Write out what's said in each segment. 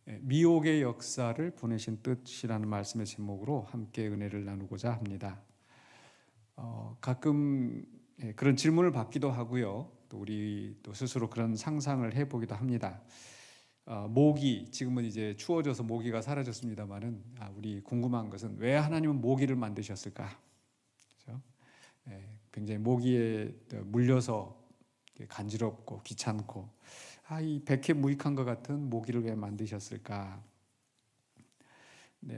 미혹의 역사를 보내신 뜻이라는 말씀의 제목으로 함께 은혜를 나누고자 합니다. 가끔 그런 질문을 받기도 하고요. 또 우리 또 스스로 그런 상상을 해보기도 합니다. 모기, 지금은 이제 추워져서 모기가 사라졌습니다만은 우리 궁금한 것은 왜 하나님은 모기를 만드셨을까? 그렇죠? 굉장히 모기에 물려서 간지럽고 귀찮고 이 백해무익한 것 같은 모기를 왜 만드셨을까?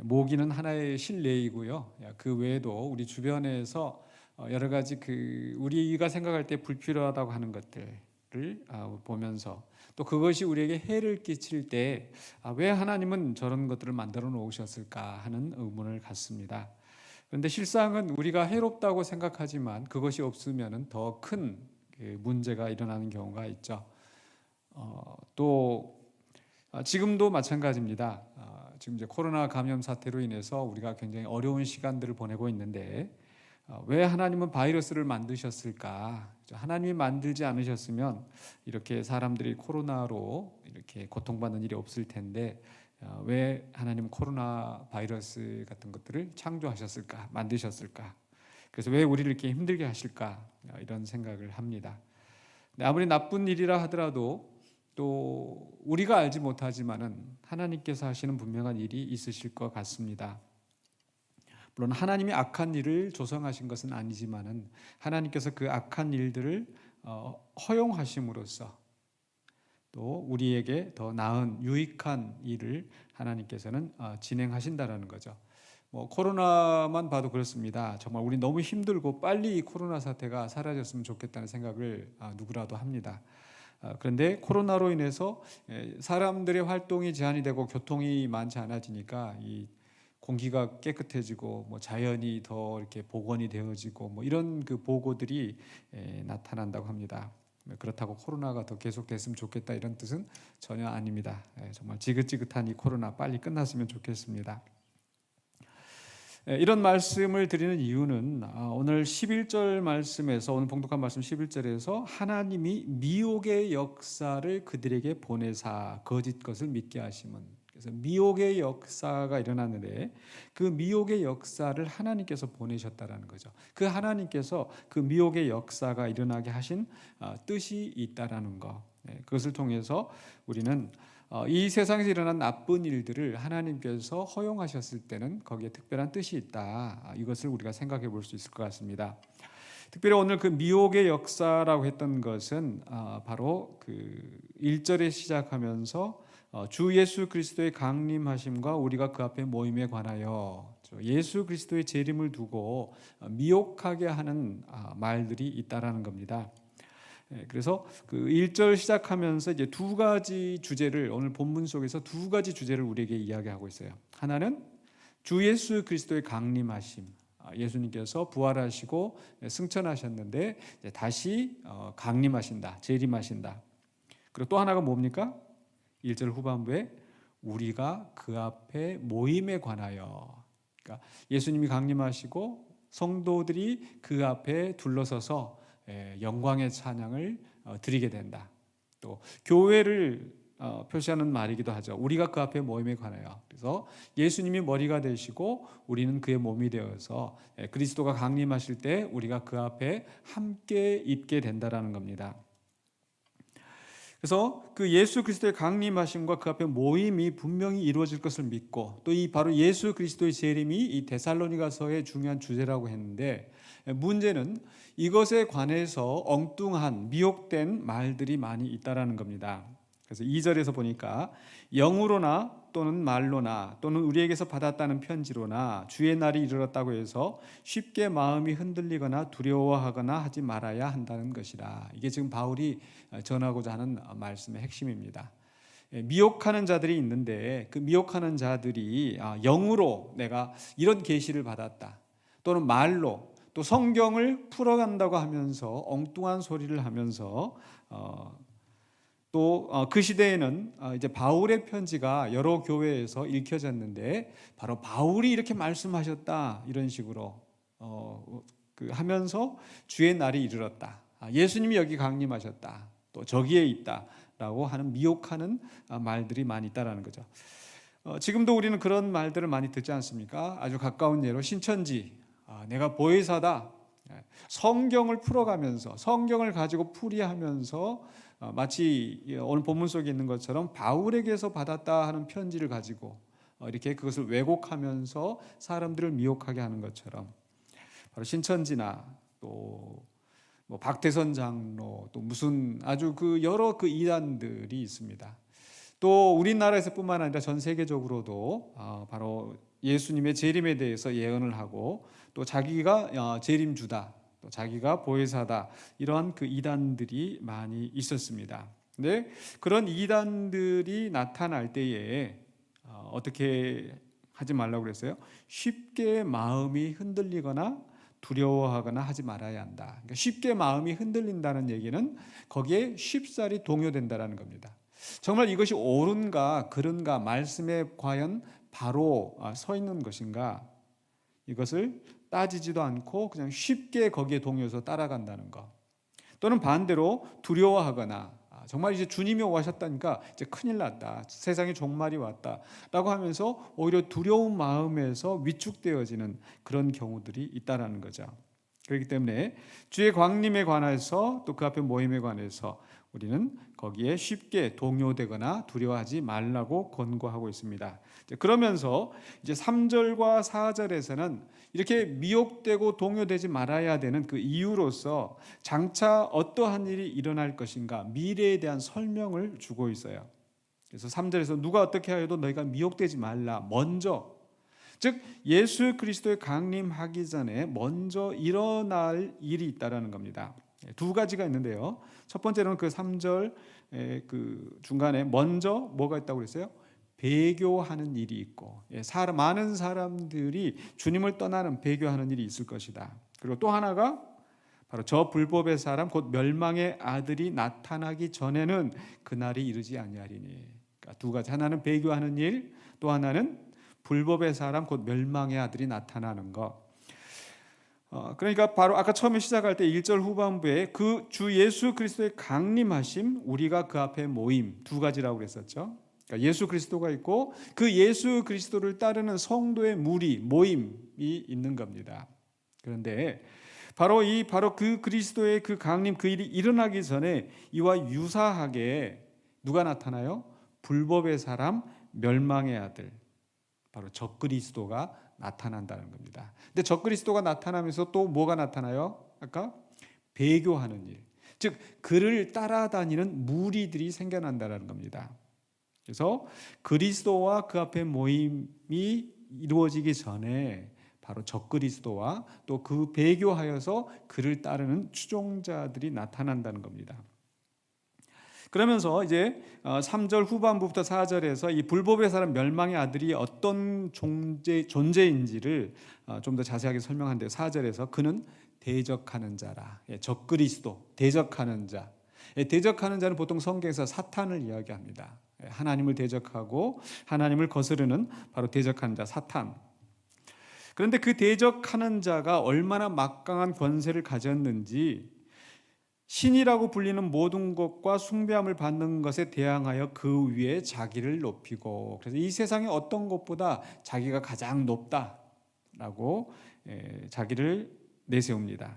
모기는 하나의 실내이고요. 그 외에도 우리 주변에서 여러 가지 우리가 생각할 때 불필요하다고 하는 것들을 보면서 또 그것이 우리에게 해를 끼칠 때 왜 하나님은 저런 것들을 만들어 놓으셨을까 하는 의문을 갖습니다. 그런데 실상은 우리가 해롭다고 생각하지만 그것이 없으면 더 큰 문제가 일어나는 경우가 있죠. 또 지금도 마찬가지입니다. 지금 이제 코로나 감염 사태로 인해서 우리가 굉장히 어려운 시간들을 보내고 있는데 왜 하나님은 바이러스를 만드셨을까? 하나님이 만들지 않으셨으면 이렇게 사람들이 코로나로 이렇게 고통받는 일이 없을 텐데 왜 하나님은 코로나 바이러스 같은 것들을 창조하셨을까? 만드셨을까? 그래서 왜 우리를 이렇게 힘들게 하실까? 이런 생각을 합니다. 아무리 나쁜 일이라 하더라도 또 우리가 알지 못하지만은 하나님께서 하시는 분명한 일이 있으실 것 같습니다. 물론 하나님이 악한 일을 조성하신 것은 아니지만은 하나님께서 그 악한 일들을 허용하심으로써 또 우리에게 더 나은 유익한 일을 하나님께서는 진행하신다라는 거죠. 코로나만 봐도 그렇습니다. 정말 우리 너무 힘들고 빨리 이 코로나 사태가 사라졌으면 좋겠다는 생각을 누구라도 합니다. 그런데 코로나로 인해서 사람들의 활동이 제한이 되고 교통이 많지 않아지니까 이 공기가 깨끗해지고 자연이 더 이렇게 복원이 되어지고 이런 그 보고들이 나타난다고 합니다. 그렇다고 코로나가 더 계속됐으면 좋겠다 이런 뜻은 전혀 아닙니다. 정말 지긋지긋한 이 코로나 빨리 끝났으면 좋겠습니다. 이런 말씀을 드리는 이유는 오늘 11절 말씀에서 오늘 봉독한 말씀 11절에서 하나님이 미혹의 역사를 그들에게 보내사 거짓 것을 믿게 하심은, 그래서 미혹의 역사가 일어났는데 그 미혹의 역사를 하나님께서 보내셨다라는 거죠. 그 하나님께서 그 미혹의 역사가 일어나게 하신 뜻이 있다라는 것, 그것을 통해서 우리는 이 세상에서 일어난 나쁜 일들을 하나님께서 허용하셨을 때는 거기에 특별한 뜻이 있다. 이것을 우리가 생각해 볼 수 있을 것 같습니다. 특별히 오늘 그 미혹의 역사라고 했던 것은 바로 그 1절에 시작하면서 주 예수 그리스도의 강림하심과 우리가 그 앞에 모임에 관하여 예수 그리스도의 재림을 두고 미혹하게 하는 말들이 있다라는 겁니다. 그래서 그 1절 시작하면서 이제 두 가지 주제를, 오늘 본문 속에서 두 가지 주제를 우리에게 이야기하고 있어요. 하나는 주 예수 그리스도의 강림하심, 예수님께서 부활하시고 승천하셨는데 다시 강림하신다, 재림하신다. 그리고 또 하나가 뭡니까? 1절 후반부에 우리가 그 앞에 모임에 관하여, 그러니까 예수님이 강림하시고 성도들이 그 앞에 둘러서서 영광의 찬양을 드리게 된다. 또 교회를 표시하는 말이기도 하죠. 우리가 그 앞에 모임에 관하여. 그래서 예수님이 머리가 되시고 우리는 그의 몸이 되어서 그리스도가 강림하실 때 우리가 그 앞에 함께 있게 된다라는 겁니다. 그래서 그 예수 그리스도의 강림하심과 그 앞에 모임이 분명히 이루어질 것을 믿고, 또 이 바로 예수 그리스도의 재림이 이 데살로니가서의 중요한 주제라고 했는데, 문제는 이것에 관해서 엉뚱한 미혹된 말들이 많이 있다라는 겁니다. 그래서 2절에서 보니까 영으로나 또는 말로나 또는 우리에게서 받았다는 편지로나 주의 날이 이르렀다고 해서 쉽게 마음이 흔들리거나 두려워하거나 하지 말아야 한다는 것이라. 이게 지금 바울이 전하고자 하는 말씀의 핵심입니다. 미혹하는 자들이 있는데 그 미혹하는 자들이 영으로 내가 이런 계시를 받았다, 또는 말로, 또 성경을 풀어간다고 하면서 엉뚱한 소리를 하면서 또 그 시대에는 이제 바울의 편지가 여러 교회에서 읽혀졌는데 바로 바울이 이렇게 말씀하셨다 이런 식으로 하면서 주의 날이 이르렀다, 예수님이 여기 강림하셨다, 또 저기에 있다 라고 하는 미혹하는 말들이 많이 있다라는 거죠. 지금도 우리는 그런 말들을 많이 듣지 않습니까? 아주 가까운 예로 신천지, 내가 보혜사다. 성경을 풀어가면서 성경을 가지고 풀이하면서 마치 오늘 본문 속에 있는 것처럼 바울에게서 받았다 하는 편지를 가지고 이렇게 그것을 왜곡하면서 사람들을 미혹하게 하는 것처럼 바로 신천지나 또 뭐 박태선 장로 또 무슨 아주 그 여러 그 이단들이 있습니다. 또 우리나라에서뿐만 아니라 전 세계적으로도 바로 예수님의 재림에 대해서 예언을 하고 또 자기가 재림주다, 또 자기가 보혜사다, 이러한 그 이단들이 많이 있었습니다. 근데 그런 이단들이 나타날 때에 어떻게 하지 말라고 그랬어요? 쉽게 마음이 흔들리거나 두려워하거나 하지 말아야 한다. 그러니까 쉽게 마음이 흔들린다는 얘기는 거기에 쉽사리 동요된다는 겁니다. 정말 이것이 옳은가 그른가, 말씀에 과연 바로 서 있는 것인가, 이것을 따지지도 않고 그냥 쉽게 거기에 동요해서 따라간다는 것. 또는 반대로 두려워하거나 정말 이제 주님이 오셨다니까 이제 큰일 났다, 세상에 종말이 왔다 라고 하면서 오히려 두려운 마음에서 위축되어지는 그런 경우들이 있다라는 거죠. 그렇기 때문에 주의 광림에 관해서 또 그 앞에 모임에 관해서 우리는 거기에 쉽게 동요되거나 두려워하지 말라고 권고하고 있습니다. 그러면서 이제 3절과 4절에서는 이렇게 미혹되고 동요되지 말아야 되는 그 이유로서 장차 어떠한 일이 일어날 것인가, 미래에 대한 설명을 주고 있어요. 그래서 3절에서 누가 어떻게 하여도 너희가 미혹되지 말라. 먼저, 즉 예수 그리스도의 강림하기 전에 먼저 일어날 일이 있다라는 겁니다. 두 가지가 있는데요. 첫 번째로는 그 3절 그 중간에 먼저 뭐가 있다고 그랬어요? 배교하는 일이 있고, 많은 사람들이 주님을 떠나는 배교하는 일이 있을 것이다. 그리고 또 하나가 바로 저 불법의 사람 곧 멸망의 아들이 나타나기 전에는 그날이 이르지 아니하리니. 그러니까 두 가지, 하나는 배교하는 일, 또 하나는 불법의 사람 곧 멸망의 아들이 나타나는 것. 그러니까 바로 아까 처음에 시작할 때 1절 후반부에 그 주 예수 그리스도의 강림하심, 우리가 그 앞에 모임, 두 가지라고 그랬었죠. 그러니까 예수 그리스도가 있고 그 예수 그리스도를 따르는 성도의 무리, 모임이 있는 겁니다. 그런데 바로 그 그리스도의 그 강림, 그 일이 일어나기 전에 이와 유사하게 누가 나타나요? 불법의 사람, 멸망의 아들, 바로 적그리스도가 나타난다는 겁니다. 근데 적그리스도가 나타나면서 또 뭐가 나타나요? 아까 배교하는 일, 즉 그를 따라다니는 무리들이 생겨난다는 겁니다. 그래서 그리스도와 그 앞에 모임이 이루어지기 전에 바로 적그리스도와 또 그 배교하여서 그를 따르는 추종자들이 나타난다는 겁니다. 그러면서 이제 3절 후반부부터 4절에서 이 불법의 사람 멸망의 아들이 어떤 존재인지를 좀 더 자세하게 설명하는데, 4절에서 그는 대적하는 자라. 적그리스도, 대적하는 자. 대적하는 자는 보통 성경에서 사탄을 이야기합니다. 하나님을 대적하고 하나님을 거스르는 바로 대적하는 자, 사탄. 그런데 그 대적하는 자가 얼마나 막강한 권세를 가졌는지, 신이라고 불리는 모든 것과 숭배함을 받는 것에 대항하여 그 위에 자기를 높이고, 그래서 이 세상의 어떤 것보다 자기가 가장 높다라고 자기를 내세웁니다.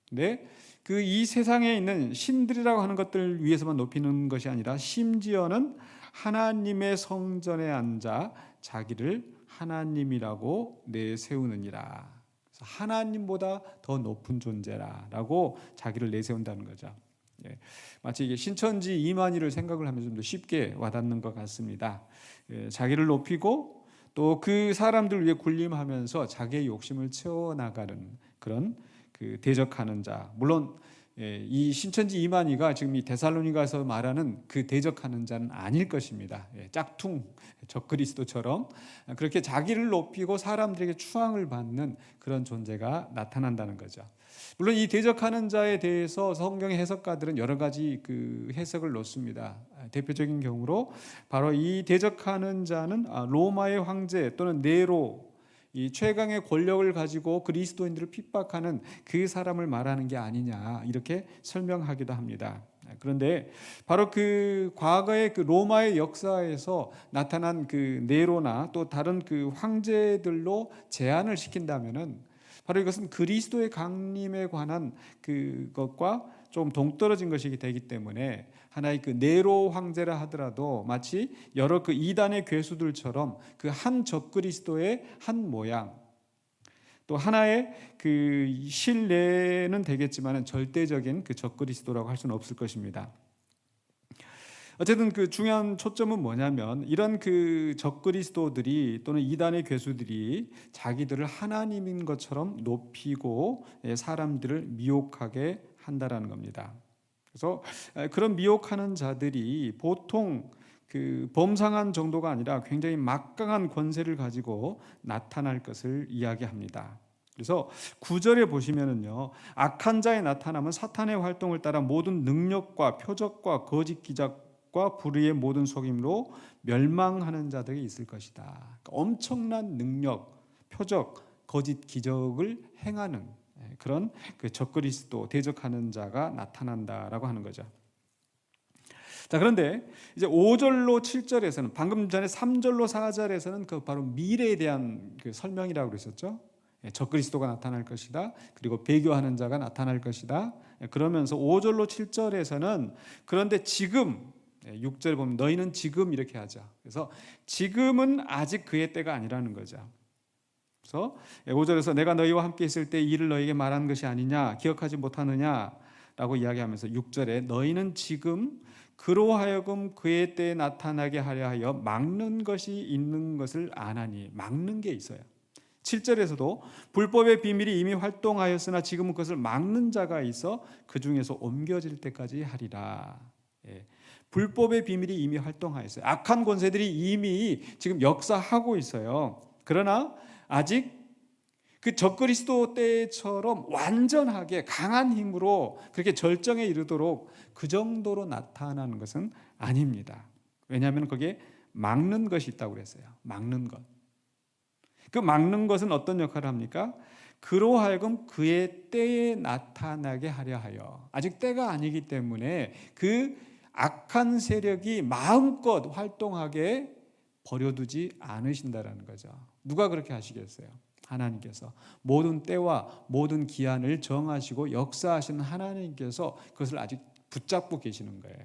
근데 그 이 세상에 있는 신들이라고 하는 것들 위해서만 높이는 것이 아니라 심지어는 하나님의 성전에 앉아 자기를 하나님이라고 내세우느니라. 하나님보다 더 높은 존재라라고 자기를 내세운다는 거죠. 마치 이게 신천지 이만희를 생각을 하면 좀 더 쉽게 와닿는 것 같습니다. 자기를 높이고 또 그 사람들 위해 군림하면서 자기의 욕심을 채워나가는 그런 그 대적하는 자. 물론 이 신천지 이만희가 지금 이 데살로니가서 말하는 그 대적하는 자는 아닐 것입니다. 짝퉁 적그리스도처럼 그렇게 자기를 높이고 사람들에게 추앙을 받는 그런 존재가 나타난다는 거죠. 물론 이 대적하는 자에 대해서 성경의 해석가들은 여러 가지 그 해석을 놓습니다. 대표적인 경우로 바로 이 대적하는 자는 로마의 황제 또는 네로, 이 최강의 권력을 가지고 그리스도인들을 핍박하는 그 사람을 말하는 게 아니냐, 이렇게 설명하기도 합니다. 그런데 바로 그 과거의 그 로마의 역사에서 나타난 그 네로나 또 다른 그 황제들로 제한을 시킨다면은 바로 이것은 그리스도의 강림에 관한 그것과 좀 동떨어진 것이 되기 때문에 하나의 그 네로 황제라 하더라도 마치 여러 그 이단의 괴수들처럼 그 한 적그리스도의 한 모양, 또 하나의 그 신뢰는 되겠지만 절대적인 그 적그리스도라고 할 수는 없을 것입니다. 어쨌든 그 중요한 초점은 뭐냐면 이런 그 적그리스도들이 또는 이단의 괴수들이 자기들을 하나님인 것처럼 높이고 사람들을 미혹하게 한다라는 겁니다. 그래서 그런 미혹하는 자들이 보통 그 범상한 정도가 아니라 굉장히 막강한 권세를 가지고 나타날 것을 이야기합니다. 그래서 9절에 보시면은요, 악한 자의 나타남은 사탄의 활동을 따라 모든 능력과 표적과 거짓 기적과 불의의 모든 속임으로 멸망하는 자들이 있을 것이다. 그러니까 엄청난 능력, 표적, 거짓 기적을 행하는 그런 그 적그리스도 대적하는 자가 나타난다라고 하는 거죠. 자, 그런데 이제 5절로 7절에서는 방금 전에 3절로 4절에서는 그 바로 미래에 대한 그 설명이라고 그랬었죠. 적그리스도가 나타날 것이다. 그리고 배교하는 자가 나타날 것이다. 그러면서 5절로 7절에서는 그런데 지금 6절 보면 너희는 지금 이렇게 하자. 그래서 지금은 아직 그의 때가 아니라는 거죠. 그래서 5절에서 내가 너희와 함께 있을 때 이를 너희에게 말한 것이 아니냐 기억하지 못하느냐라고 이야기하면서 6절에 너희는 지금 그로 하여금 그의 때에 나타나게 하려 하여 막는 것이 있는 것을 아나니 막는 게 있어요. 7절에서도 불법의 비밀이 이미 활동하였으나 지금은 그것을 막는 자가 있어 그 중에서 옮겨질 때까지 하리라. 불법의 비밀이 이미 활동하였어요. 악한 권세들이 이미 지금 역사하고 있어요. 그러나 아직 그 적그리스도 때처럼 완전하게 강한 힘으로 그렇게 절정에 이르도록 그 정도로 나타나는 것은 아닙니다. 왜냐하면 거기에 막는 것이 있다고 그랬어요. 막는 것. 그 막는 것은 어떤 역할을 합니까? 그로 하여금 그의 때에 나타나게 하려 하여. 아직 때가 아니기 때문에 그 악한 세력이 마음껏 활동하게 버려두지 않으신다라는 거죠. 누가 그렇게 하시겠어요? 하나님께서 모든 때와 모든 기한을 정하시고 역사하시는 하나님께서 그것을 아직 붙잡고 계시는 거예요.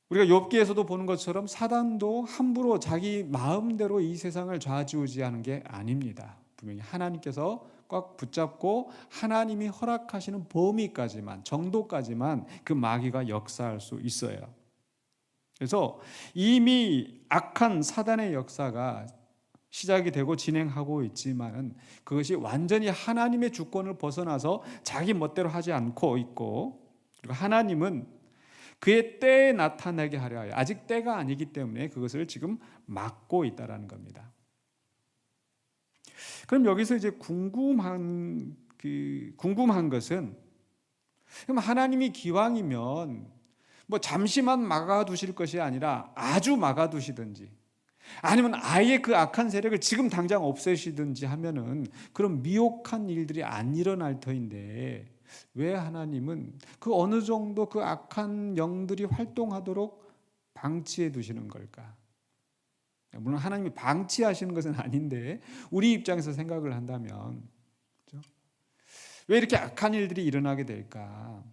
우리가 욥기에서도 보는 것처럼 사단도 함부로 자기 마음대로 이 세상을 좌지우지하는 게 아닙니다. 분명히 하나님께서 꽉 붙잡고 하나님이 허락하시는 범위까지만, 정도까지만 그 마귀가 역사할 수 있어요. 그래서 이미 악한 사단의 역사가 시작이 되고 진행하고 있지만은 그것이 완전히 하나님의 주권을 벗어나서 자기 멋대로 하지 않고 있고, 그리고 하나님은 그의 때에 나타나게 하려 하여 아직 때가 아니기 때문에 그것을 지금 막고 있다라는 겁니다. 그럼 여기서 이제 궁금한 것은, 그럼 하나님이 기왕이면 뭐 잠시만 막아두실 것이 아니라 아주 막아두시든지 아니면 아예 그 악한 세력을 지금 당장 없애시든지 하면은 그런 미혹한 일들이 안 일어날 터인데 왜 하나님은 그 어느 정도 그 악한 영들이 활동하도록 방치해 두시는 걸까? 물론 하나님이 방치하시는 것은 아닌데 우리 입장에서 생각을 한다면 그렇죠? 왜 이렇게 악한 일들이 일어나게 될까?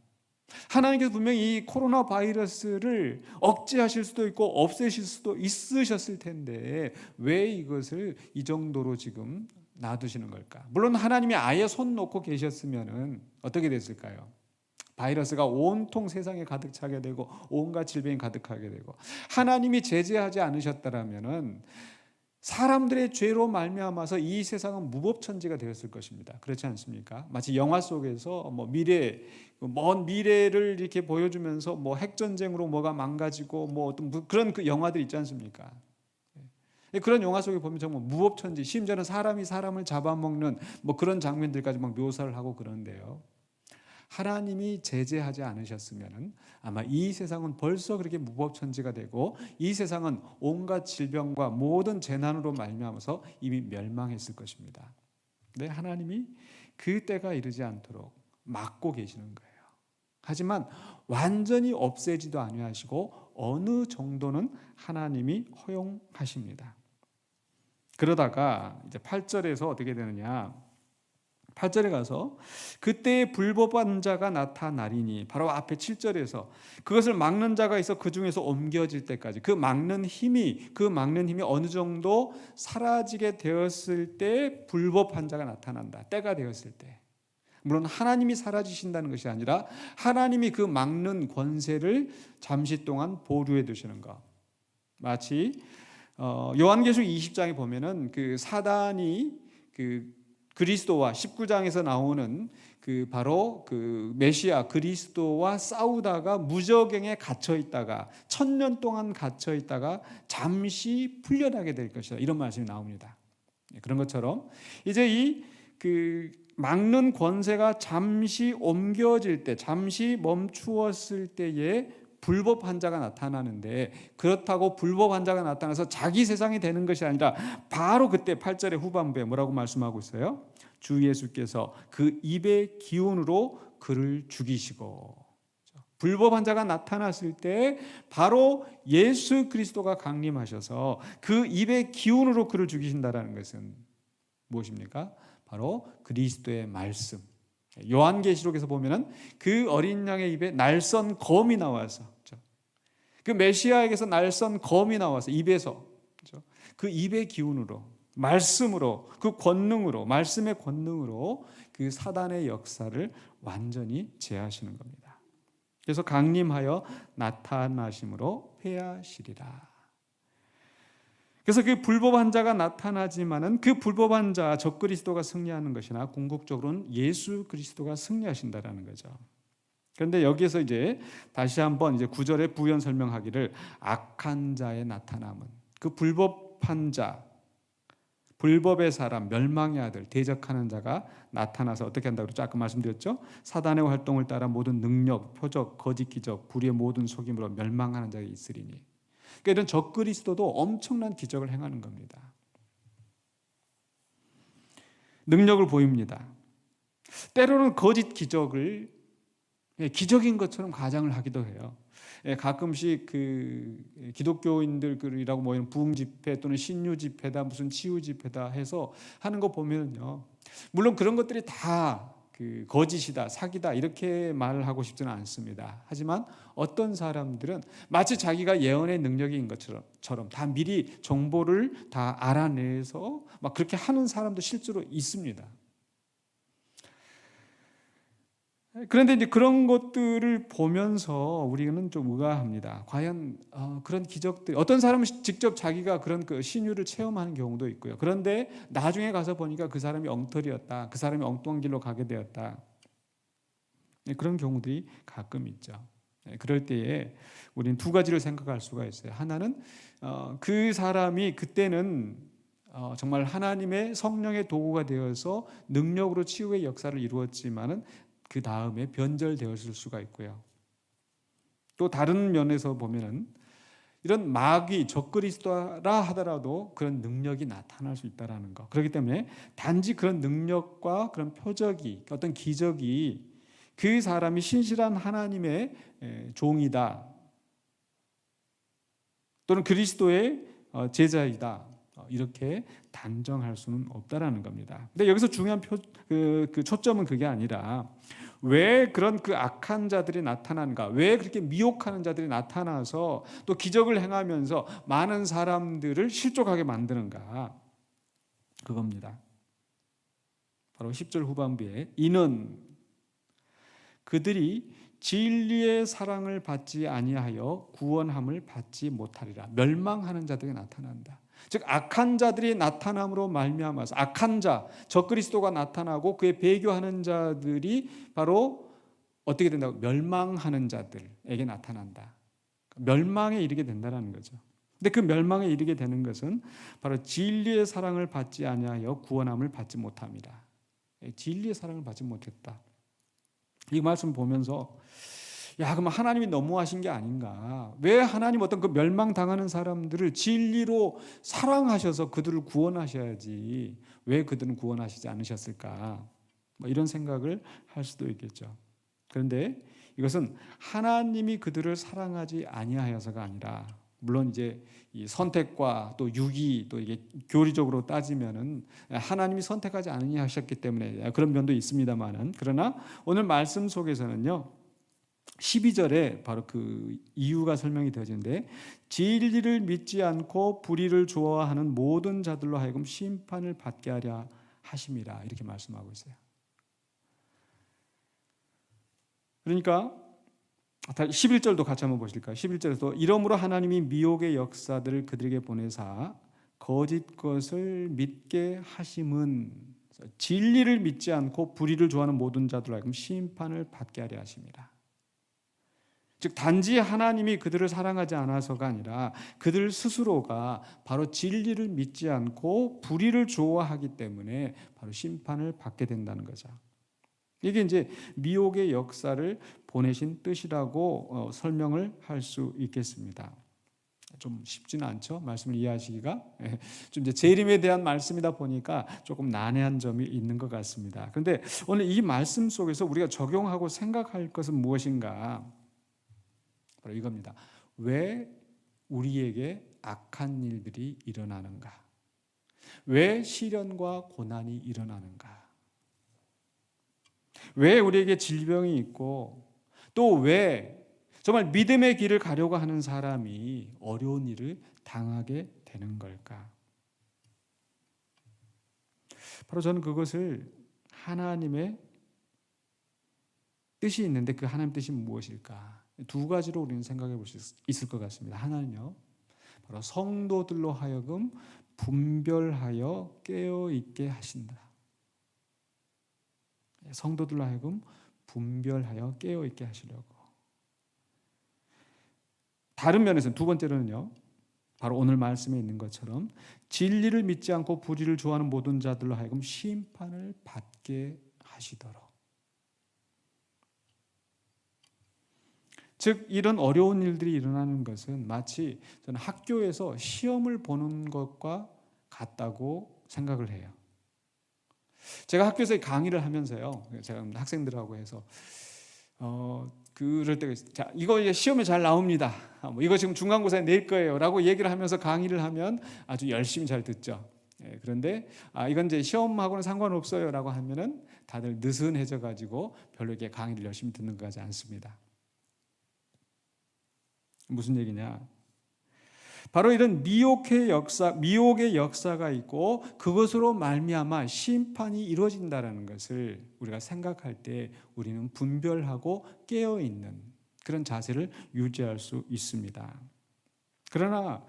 하나님께서 분명히 이 코로나 바이러스를 억제하실 수도 있고 없애실 수도 있으셨을 텐데 왜 이것을 이 정도로 지금 놔두시는 걸까? 물론 하나님이 아예 손 놓고 계셨으면 어떻게 됐을까요? 바이러스가 온통 세상에 가득 차게 되고 온갖 질병이 가득하게 되고, 하나님이 제재하지 않으셨다라면은 사람들의 죄로 말미암아서 이 세상은 무법천지가 되었을 것입니다. 그렇지 않습니까? 마치 영화 속에서 먼 미래를 이렇게 보여주면서 뭐 핵전쟁으로 뭐가 망가지고 뭐 어떤 그런 그 영화들 있지 않습니까? 그런 영화 속에 보면 정말 무법천지, 심지어는 사람이 사람을 잡아먹는 뭐 그런 장면들까지 막 묘사를 하고 그러는데요. 하나님이 제재하지 않으셨으면 아마 이 세상은 벌써 그렇게 무법천지가 되고 이 세상은 온갖 질병과 모든 재난으로 말미암아서 이미 멸망했을 것입니다. 근데 하나님이 그 때가 이르지 않도록 막고 계시는 거예요. 하지만 완전히 없애지도 아니하시고 어느 정도는 하나님이 허용하십니다. 그러다가 이제 8절에서 어떻게 되느냐? 8절에 가서 그때의 불법한 자가 나타나리니, 바로 앞에 7절에서 그것을 막는 자가 있어 그 중에서 옮겨질 때까지, 그 막는 힘이 어느 정도 사라지게 되었을 때 불법한 자가 나타난다. 때가 되었을 때. 물론 하나님이 사라지신다는 것이 아니라 하나님이 그 막는 권세를 잠시 동안 보류해 두시는 것. 마치 요한계시록 20장에 보면은 그 사단이 그 그리스도와 19장에서 나오는 그 바로 그 메시아 그리스도와 싸우다가 무저갱에 갇혀 있다가 1000년 동안 갇혀 있다가 잠시 풀려나게 될 것이다, 이런 말씀이 나옵니다. 그런 것처럼 이제 이 그 막는 권세가 잠시 옮겨질 때, 잠시 멈추었을 때에 불법한 자가 나타나는데, 그렇다고 불법한 자가 나타나서 자기 세상이 되는 것이 아니라 바로 그때 8절의 후반부에 뭐라고 말씀하고 있어요? 주 예수께서 그 입의 기운으로 그를 죽이시고. 불법한 자가 나타났을 때 바로 예수 그리스도가 강림하셔서 그 입의 기운으로 그를 죽이신다라는 것은 무엇입니까? 바로 그리스도의 말씀. 요한계시록에서 보면은 그 어린 양의 입에 날선 검이 나와서, 그 메시아에게서 날선 검이 나와서 입에서, 그 입의 기운으로, 말씀으로, 그 권능으로, 말씀의 권능으로 그 사단의 역사를 완전히 제하시는 겁니다. 그래서 강림하여 나타나심으로 회하시리라. 그래서 그 불법한 자가 나타나지만은 그 불법한 자 적그리스도가 승리하는 것이나 궁극적으로는 예수 그리스도가 승리하신다라는 거죠. 그런데 여기에서 이제 다시 한번 이제 9절에 부연 설명하기를, 악한 자의 나타남은, 그 불법한 자, 불법의 사람, 멸망의 아들, 대적하는 자가 나타나서 어떻게 한다고 그랬죠? 아까 말씀드렸죠? 사단의 활동을 따라 모든 능력, 표적, 거짓 기적, 불의의 모든 속임으로 멸망하는 자가 있으리니. 그러니까 이런 적그리스도도 엄청난 기적을 행하는 겁니다. 능력을 보입니다. 때로는 거짓 기적을 기적인 것처럼 가장을 하기도 해요. 가끔씩 그 기독교인들이라고 모이는 부흥 집회 또는 신유 집회다, 무슨 치유 집회다 해서 하는 거 보면요, 물론 그런 것들이 다 그 거짓이다, 사기다 이렇게 말을 하고 싶지는 않습니다. 하지만 어떤 사람들은 마치 자기가 예언의 능력인 것처럼 다 미리 정보를 다 알아내서 막 그렇게 하는 사람도 실제로 있습니다. 그런데 이제 그런 것들을 보면서 우리는 좀 의아합니다. 과연 그런 기적들, 어떤 사람은 직접 자기가 그런 그 신유를 체험하는 경우도 있고요. 그런데 나중에 가서 보니까 그 사람이 엉터리였다, 그 사람이 엉뚱한 길로 가게 되었다, 그런 경우들이 가끔 있죠. 그럴 때에 우리는 두 가지를 생각할 수가 있어요. 하나는 그 사람이 그때는 정말 하나님의 성령의 도구가 되어서 능력으로 치유의 역사를 이루었지만은 그 다음에 변절되었을 수가 있고요. 또 다른 면에서 보면은 이런 마귀, 적그리스도라 하더라도 그런 능력이 나타날 수 있다라는 거. 그렇기 때문에 단지 그런 능력과 그런 표적이, 어떤 기적이 그 사람이 신실한 하나님의 종이다, 또는 그리스도의 제자이다, 이렇게 단정할 수는 없다라는 겁니다. 근데 여기서 중요한 그 초점은 그게 아니라, 왜 그런 그 악한 자들이 나타난가, 왜 그렇게 미혹하는 자들이 나타나서 또 기적을 행하면서 많은 사람들을 실족하게 만드는가, 그겁니다. 바로 10절 후반부에 이는 그들이 진리의 사랑을 받지 아니하여 구원함을 받지 못하리라. 멸망하는 자들이 나타난다. 즉 악한 자들이 나타남으로 말미암아서, 악한 자, 적그리스도가 나타나고 그에 배교하는 자들이 바로 어떻게 된다고? 멸망하는 자들에게 나타난다. 멸망에 이르게 된다는 거죠. 근데 그 멸망에 이르게 되는 것은 바로 진리의 사랑을 받지 아니하여 구원함을 받지 못합니다. 진리의 사랑을 받지 못했다. 이 말씀 보면서 그럼 하나님이 너무하신 게 아닌가? 왜 하나님 어떤 그 멸망당하는 사람들을 진리로 사랑하셔서 그들을 구원하셔야지 왜 그들은 구원하시지 않으셨을까? 뭐 이런 생각을 할 수도 있겠죠. 그런데 이것은 하나님이 그들을 사랑하지 아니하여서가 아니라, 물론 이제 이 선택과 또 유기 또 이게 교리적으로 따지면은 하나님이 선택하지 않으셨기 때문에 그런 면도 있습니다만은, 그러나 오늘 말씀 속에서는요 12절에 바로 그 이유가 설명이 되어지는데, 진리를 믿지 않고 불의를 좋아하는 모든 자들로 하여금 심판을 받게 하려 하심이라, 이렇게 말씀하고 있어요. 그러니까 11절도 같이 한번 보실까요? 11절에서 이러므로 하나님이 미혹의 역사들을 그들에게 보내사 거짓 것을 믿게 하심은, 진리를 믿지 않고 불의를 좋아하는 모든 자들로 하여금 심판을 받게 하려 하심이라. 즉 단지 하나님이 그들을 사랑하지 않아서가 아니라 그들 스스로가 바로 진리를 믿지 않고 불의를 좋아하기 때문에 바로 심판을 받게 된다는 거죠. 이게 이제 미혹의 역사를 보내신 뜻이라고 설명을 할 수 있겠습니다. 좀 쉽지는 않죠, 말씀을 이해하시기가. 좀 이제 재림에 대한 말씀이다 보니까 조금 난해한 점이 있는 것 같습니다. 그런데 오늘 이 말씀 속에서 우리가 적용하고 생각할 것은 무엇인가? 바로 이겁니다. 왜 우리에게 악한 일들이 일어나는가? 왜 시련과 고난이 일어나는가? 왜 우리에게 질병이 있고, 또 왜 정말 믿음의 길을 가려고 하는 사람이 어려운 일을 당하게 되는 걸까? 바로 저는 그것을 하나님의 뜻이 있는데, 그 하나님 뜻이 무엇일까? 두 가지로 우리는 생각해 볼 수 있을 것 같습니다. 하나는요, 바로 성도들로 하여금 분별하여 깨어있게 하신다. 성도들로 하여금 분별하여 깨어있게 하시려고. 다른 면에서는, 두 번째로는요, 바로 오늘 말씀에 있는 것처럼 진리를 믿지 않고 불의를 좋아하는 모든 자들로 하여금 심판을 받게 하시도록. 즉 이런 어려운 일들이 일어나는 것은 마치 저는 학교에서 시험을 보는 것과 같다고 생각을 해요. 제가 학교에서 강의를 하면서요, 제가 학생들하고 해서 그럴 때가 있어요. 자, 이거 이제 시험에 잘 나옵니다. 이거 지금 중간고사에 낼 거예요라고 얘기를 하면서 강의를 하면 아주 열심히 잘 듣죠. 그런데 이건 이제 시험하고는 상관없어요라고 하면은 다들 느슨해져 가지고 별로 이렇게 강의를 열심히 듣는 것 같지 않습니다. 무슨 얘기냐? 바로 이런 미혹의 역사가 있고 그것으로 말미암아 심판이 이루어진다는 것을 우리가 생각할 때 우리는 분별하고 깨어 있는 그런 자세를 유지할 수 있습니다. 그러나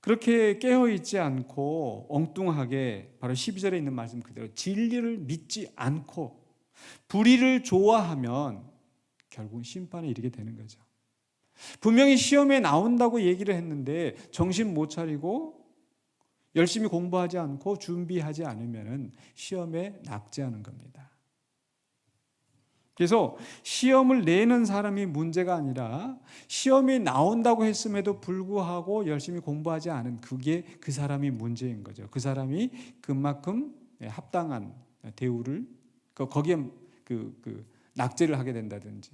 그렇게 깨어 있지 않고 엉뚱하게, 바로 12절에 있는 말씀 그대로 진리를 믿지 않고 불의를 좋아하면 결국은 심판에 이르게 되는 거죠. 분명히 시험에 나온다고 얘기를 했는데 정신 못 차리고 열심히 공부하지 않고 준비하지 않으면 시험에 낙제하는 겁니다. 그래서 시험을 내는 사람이 문제가 아니라 시험이 나온다고 했음에도 불구하고 열심히 공부하지 않은 그게 그 사람이 문제인 거죠. 그 사람이 그만큼 합당한 대우를 거기에 낙제를 하게 된다든지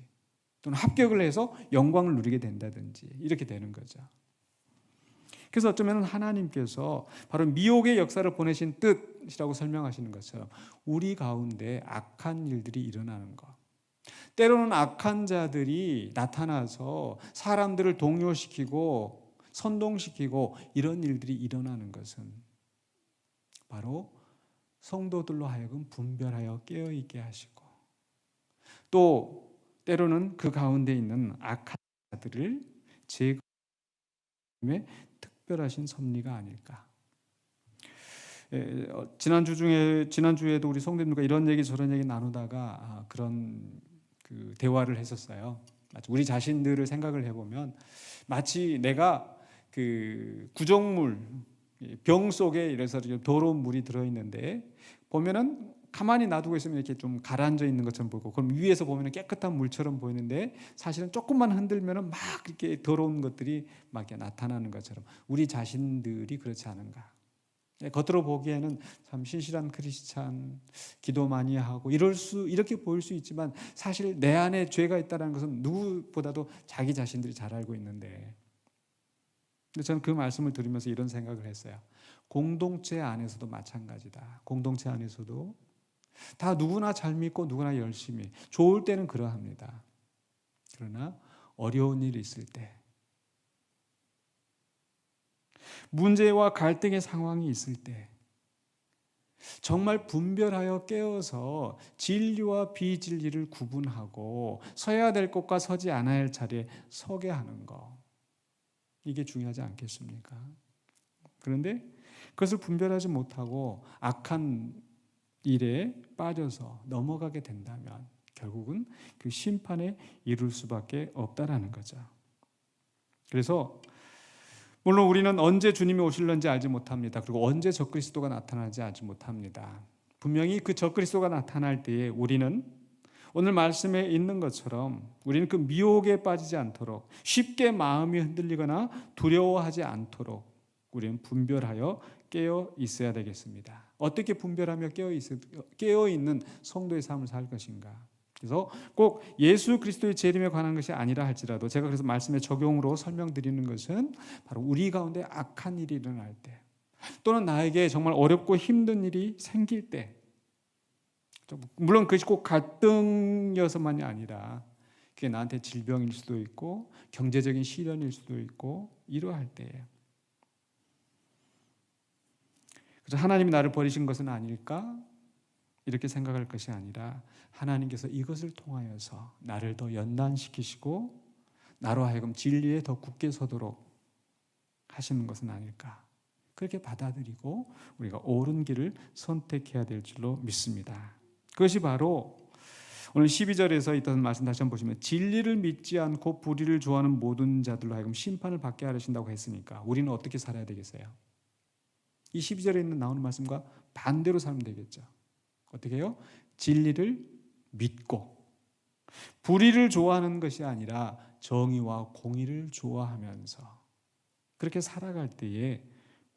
또는 합격을 해서 영광을 누리게 된다든지 이렇게 되는 거죠. 그래서 어쩌면 하나님께서 바로 미혹의 역사를 보내신 뜻이라고 설명하시는 것처럼 우리 가운데 악한 일들이 일어나는 것, 때로는 악한 자들이 나타나서 사람들을 동요시키고 선동시키고 이런 일들이 일어나는 것은 바로 성도들로 하여금 분별하여 깨어있게 하시고, 또 때로는 그 가운데 있는 악한 자들을 제거함의 특별하신 섭리가 아닐까. 지난주에도 우리 성도님과 이런 얘기 저런 얘기 나누다가 그런 그 대화를 했었어요. 우리 자신들을 생각을 해보면 마치 내가 그 구정물 병 속에 이래서 더러운 물이 들어있는데 보면은 가만히 놔두고 있으면 이렇게 좀 가라앉아 있는 것처럼 보이고, 그럼 위에서 보면 깨끗한 물처럼 보이는데 사실은 조금만 흔들면 막 이렇게 더러운 것들이 막 이렇게 나타나는 것처럼 우리 자신들이 그렇지 않은가. 겉으로 보기에는 참 신실한 크리스찬, 기도 많이 하고 이렇게 보일 수 있지만 사실 내 안에 죄가 있다는 것은 누구보다도 자기 자신들이 잘 알고 있는데, 근데 저는 그 말씀을 들으면서 이런 생각을 했어요. 공동체 안에서도 마찬가지다. 공동체 안에서도 다 누구나 잘 믿고 누구나 열심히, 좋을 때는 그러합니다. 그러나 어려운 일이 있을 때, 문제와 갈등의 상황이 있을 때 정말 분별하여 깨어서 진리와 비진리를 구분하고 서야 될 곳과 서지 않아야 할 자리에 서게 하는 거, 이게 중요하지 않겠습니까? 그런데 그것을 분별하지 못하고 악한 일에 빠져서 넘어가게 된다면 결국은 그 심판에 이룰 수밖에 없다라는 거죠. 그래서 물론 우리는 언제 주님이 오실는지 알지 못합니다. 그리고 언제 적그리스도가 나타날지 알지 못합니다. 분명히 그 적그리스도가 나타날 때에 우리는 오늘 말씀에 있는 것처럼 우리는 그 미혹에 빠지지 않도록, 쉽게 마음이 흔들리거나 두려워하지 않도록 우리는 분별하여 깨어 있어야 되겠습니다. 어떻게 분별하며 깨어 있는 성도의 삶을 살 것인가? 그래서 꼭 예수 그리스도의 재림에 관한 것이 아니라 할지라도, 제가 그래서 말씀의 적용으로 설명드리는 것은 바로 우리 가운데 악한 일이 일어날 때, 또는 나에게 정말 어렵고 힘든 일이 생길 때, 물론 그것이 꼭 갈등이어서만이 아니라 그게 나한테 질병일 수도 있고 경제적인 시련일 수도 있고 이러할 때예요. 그래서 하나님이 나를 버리신 것은 아닐까? 이렇게 생각할 것이 아니라 하나님께서 이것을 통하여서 나를 더 연단시키시고 나로 하여금 진리에 더 굳게 서도록 하시는 것은 아닐까? 그렇게 받아들이고 우리가 옳은 길을 선택해야 될 줄로 믿습니다. 그것이 바로 오늘 12절에서 있던 말씀 다시 한번 보시면, 진리를 믿지 않고 불의를 좋아하는 모든 자들로 하여금 심판을 받게 하신다고 했으니까 우리는 어떻게 살아야 되겠어요? 이 12절에 있는 나오는 말씀과 반대로 살면 되겠죠. 어떻게 해요? 진리를 믿고 불의를 좋아하는 것이 아니라 정의와 공의를 좋아하면서 그렇게 살아갈 때에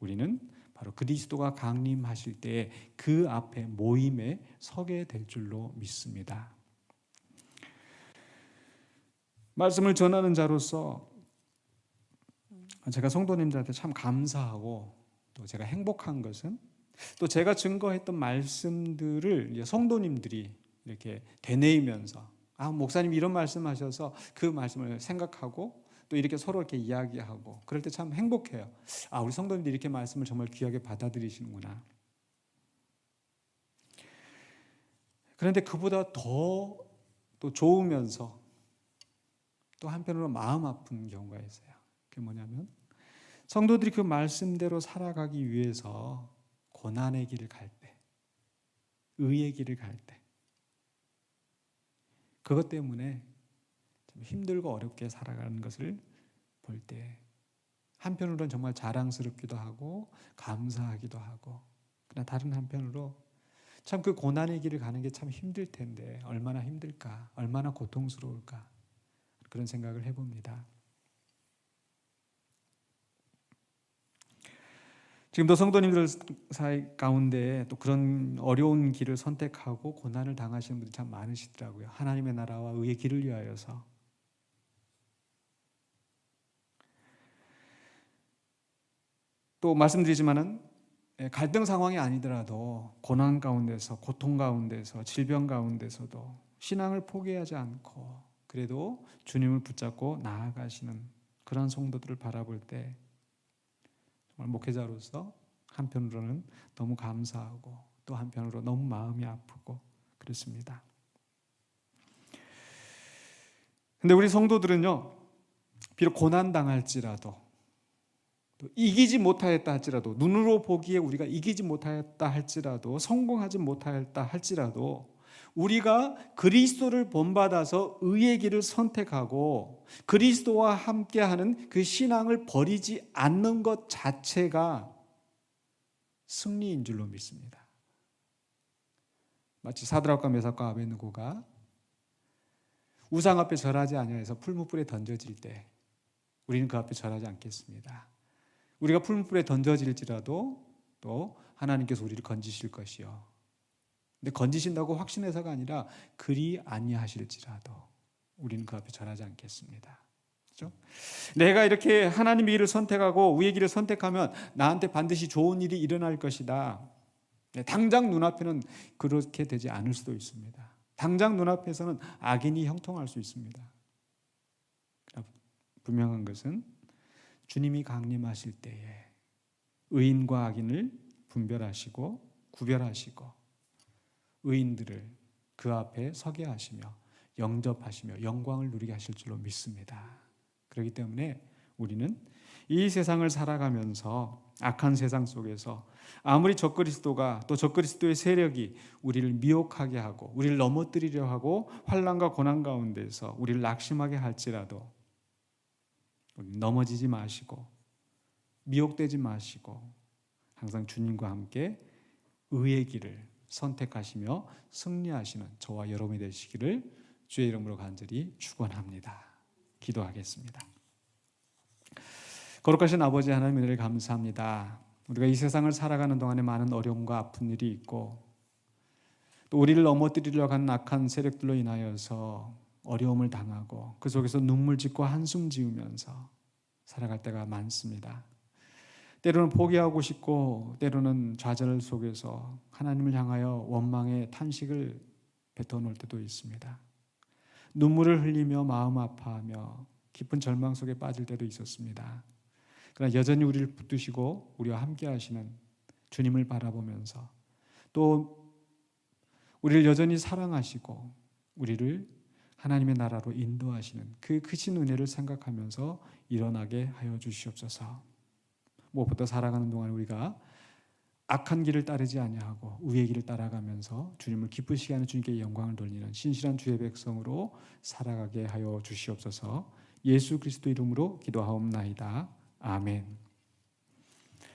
우리는 바로 그리스도가 강림하실 때에 그 앞에 모임에 서게 될 줄로 믿습니다. 말씀을 전하는 자로서 제가 성도님들한테 참 감사하고 또 제가 행복한 것은, 또 제가 증거했던 말씀들을 성도님들이 이렇게 되뇌이면서 목사님 이런 말씀하셔서 그 말씀을 생각하고 또 이렇게 서로 이렇게 이야기하고 그럴 때 참 행복해요. 우리 성도님들이 이렇게 말씀을 정말 귀하게 받아들이시는구나. 그런데 그보다 더 또 좋으면서 또 한편으로 마음 아픈 경우가 있어요. 그게 뭐냐면 성도들이 그 말씀대로 살아가기 위해서 고난의 길을 갈 때, 의의 길을 갈 때, 그것 때문에 좀 힘들고 어렵게 살아가는 것을 볼 때 한편으로는 정말 자랑스럽기도 하고 감사하기도 하고, 그러나 다른 한편으로 참 그 고난의 길을 가는 게 참 힘들 텐데 얼마나 힘들까, 얼마나 고통스러울까, 그런 생각을 해봅니다. 지금도 성도님들 사이 가운데 또 그런 어려운 길을 선택하고 고난을 당하시는 분들이 참 많으시더라고요. 하나님의 나라와 의의 길을 위하여서. 또 말씀드리지만은 갈등 상황이 아니더라도 고난 가운데서, 고통 가운데서, 질병 가운데서도 신앙을 포기하지 않고 그래도 주님을 붙잡고 나아가시는 그런 성도들을 바라볼 때 정말 목회자로서 한편으로는 너무 감사하고 또 한편으로 너무 마음이 아프고 그렇습니다. 근데 우리 성도들은요, 비록 고난당할지라도 또 이기지 못하였다 할지라도, 눈으로 보기에 우리가 이기지 못하였다 할지라도, 성공하지 못하였다 할지라도 우리가 그리스도를 본받아서 의의 길을 선택하고 그리스도와 함께하는 그 신앙을 버리지 않는 것 자체가 승리인 줄로 믿습니다. 마치 사드락과 메삭과 아벳느고가 우상 앞에 절하지 아니하여서 풀무불에 던져질 때 우리는 그 앞에 절하지 않겠습니다. 우리가 풀무불에 던져질지라도 또 하나님께서 우리를 건지실 것이요. 근데 건지신다고 확신해서가 아니라 그리 아니하실지라도 우리는 그 앞에 절하지 않겠습니다. 그렇죠? 내가 이렇게 하나님의 길을 선택하고 우의 길을 선택하면 나한테 반드시 좋은 일이 일어날 것이다. 당장 눈앞에는 그렇게 되지 않을 수도 있습니다. 당장 눈앞에서는 악인이 형통할 수 있습니다. 분명한 것은 주님이 강림하실 때에 의인과 악인을 분별하시고 구별하시고 의인들을 그 앞에 서게 하시며 영접하시며 영광을 누리게 하실 줄로 믿습니다. 그렇기 때문에 우리는 이 세상을 살아가면서 악한 세상 속에서 아무리 적그리스도가 또 적그리스도의 세력이 우리를 미혹하게 하고 우리를 넘어뜨리려 하고 환난과 고난 가운데서 우리를 낙심하게 할지라도 넘어지지 마시고 미혹되지 마시고 항상 주님과 함께 의의 길을 선택하시며 승리하시는 저와 여러분이 되시기를 주의 이름으로 간절히 축원합니다. 기도하겠습니다. 거룩하신 아버지 하나님 은혜를 감사합니다. 우리가 이 세상을 살아가는 동안에 많은 어려움과 아픈 일이 있고 또 우리를 넘어뜨리려고 하는 악한 세력들로 인하여서 어려움을 당하고 그 속에서 눈물 짓고 한숨 지으면서 살아갈 때가 많습니다. 때로는 포기하고 싶고 때로는 좌절 속에서 하나님을 향하여 원망의 탄식을 뱉어놓을 때도 있습니다. 눈물을 흘리며 마음 아파하며 깊은 절망 속에 빠질 때도 있었습니다. 그러나 여전히 우리를 붙드시고 우리와 함께 하시는 주님을 바라보면서 또 우리를 여전히 사랑하시고 우리를 하나님의 나라로 인도하시는 그 크신 은혜를 생각하면서 일어나게 하여 주시옵소서. 무엇보다 살아가는 동안 우리가 악한 길을 따르지 아니하고 의의 길을 따라가면서 주님을 기쁘시게 하는 주님께 영광을 돌리는 신실한 주의 백성으로 살아가게 하여 주시옵소서. 예수 그리스도 이름으로 기도하옵나이다. 아멘.